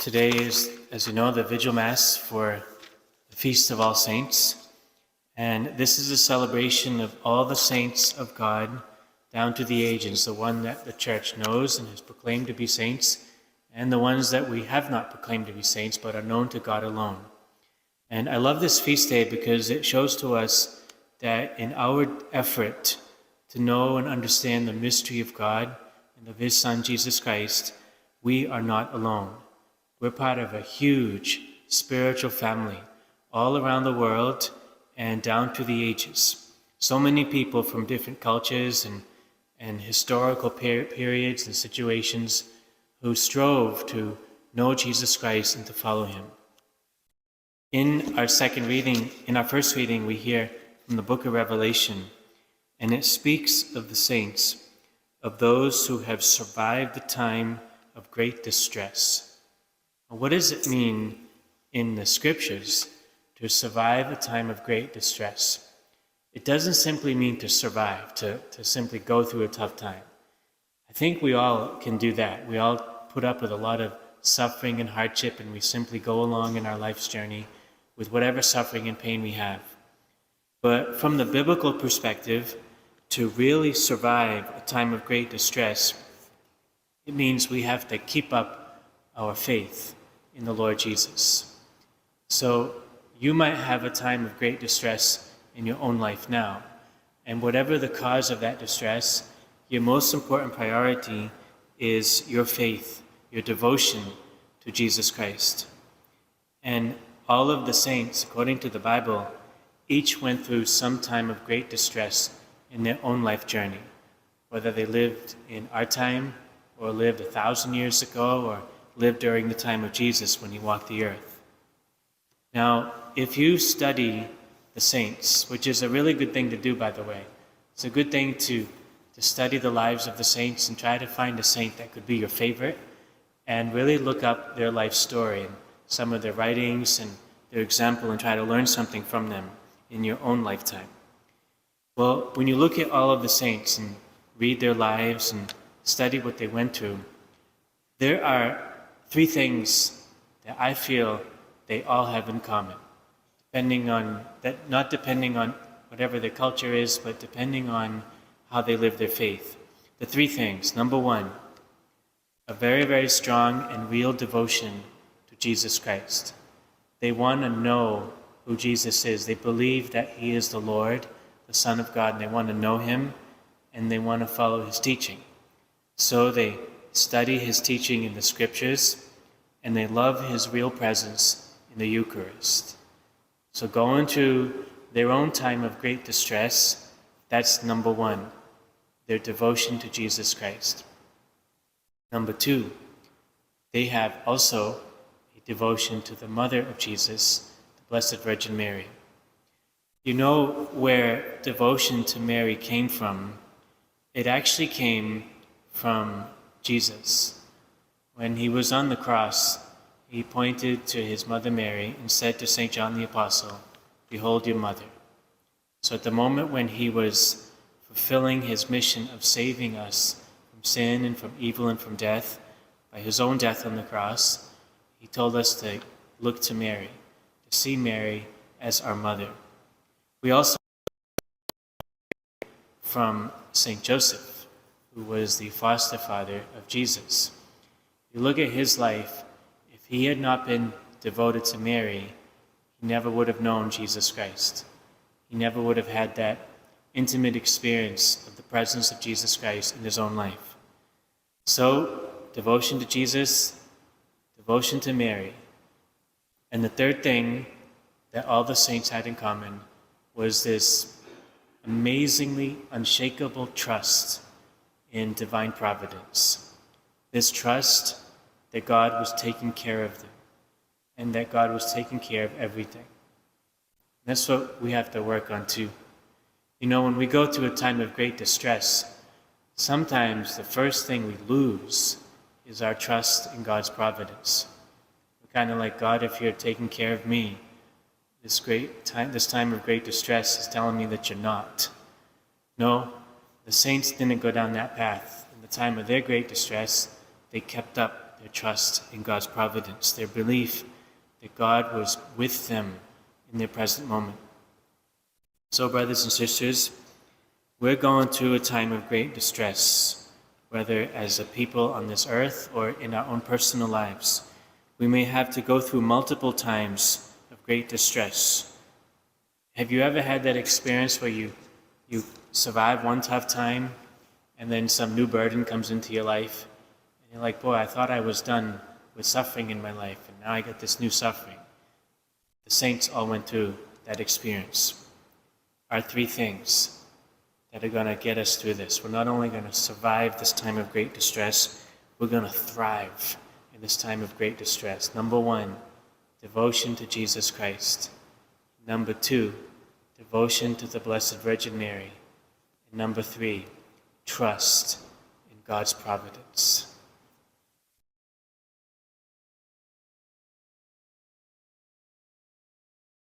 Today is, as you know, the Vigil Mass for the Feast of All Saints. And this is a celebration of all the saints of God down to the ages, the one that the Church knows and has proclaimed to be saints, and the ones that we have not proclaimed to be saints but are known to God alone. And I love this feast day because it shows to us that in our effort to know and understand the mystery of God and of His Son, Jesus Christ, we are not alone. We're part of a huge spiritual family all around the world and down to the ages. So many people from different cultures and historical periods and situations who strove to know Jesus Christ and to follow Him. In our first reading, we hear from the book of Revelation, and it speaks of the saints, of those who have survived the time of great distress. What does it mean in the scriptures to survive a time of great distress? It doesn't simply mean to survive, to simply go through a tough time. I think we all can do that. We all put up with a lot of suffering and hardship, and we simply go along in our life's journey with whatever suffering and pain we have. But from the biblical perspective, to really survive a time of great distress, it means we have to keep up our faith in the Lord Jesus. So you might have a time of great distress in your own life now, and whatever the cause of that distress, your most important priority is your faith, your devotion to Jesus Christ. And all of the saints, according to the Bible, each went through some time of great distress in their own life journey, whether they lived in our time or lived 1,000 years ago or lived during the time of Jesus when He walked the earth. Now, if you study the saints, which is a really good thing to do, by the way, it's a good thing to study the lives of the saints and try to find a saint that could be your favorite and really look up their life story and some of their writings and their example and try to learn something from them in your own lifetime. Well, when you look at all of the saints and read their lives and study what they went through, there are three things that I feel they all have in common, not depending on whatever their culture is, but depending on how they live their faith. The three things: number one, a very, very strong and real devotion to Jesus Christ. They want to know who Jesus is. They believe that He is the Lord, the Son of God, and they want to know Him, and they want to follow His teaching. So they study His teaching in the scriptures, and they love His real presence in the Eucharist. So going through their own time of great distress, that's number one, their devotion to Jesus Christ. Number two, they have also a devotion to the Mother of Jesus, the Blessed Virgin Mary. You know where devotion to Mary came from? It actually came from Jesus. When He was on the cross, He pointed to His mother Mary and said to St. John the Apostle, "Behold your mother." So at the moment when He was fulfilling His mission of saving us from sin and from evil and from death by His own death on the cross, He told us to look to Mary, to see Mary as our mother. We also from St. Joseph, who was the foster father of Jesus. You look at his life, if he had not been devoted to Mary, he never would have known Jesus Christ. He never would have had that intimate experience of the presence of Jesus Christ in his own life. So, devotion to Jesus, devotion to Mary. And the third thing that all the saints had in common was this amazingly unshakable trust in divine providence. This trust that God was taking care of them and that God was taking care of everything. That's what we have to work on too. You know, when we go through a time of great distress, sometimes the first thing we lose is our trust in God's providence. We're kind of like, God, if you're taking care of me, this time of great distress is telling me that you're not. No, the saints didn't go down that path. In the time of their great distress, they kept up their trust in God's providence, their belief that God was with them in their present moment. So, brothers and sisters, we're going through a time of great distress, whether as a people on this earth or in our own personal lives. We may have to go through multiple times of great distress. Have you ever had that experience where you survive one tough time and then some new burden comes into your life? And you're like, boy, I thought I was done with suffering in my life, and now I got this new suffering. The saints all went through that experience. Are three things that are going to get us through this. We're not only going to survive this time of great distress, we're going to thrive in this time of great distress. Number one, devotion to Jesus Christ. Number two, devotion to the Blessed Virgin Mary. And number three, trust in God's providence.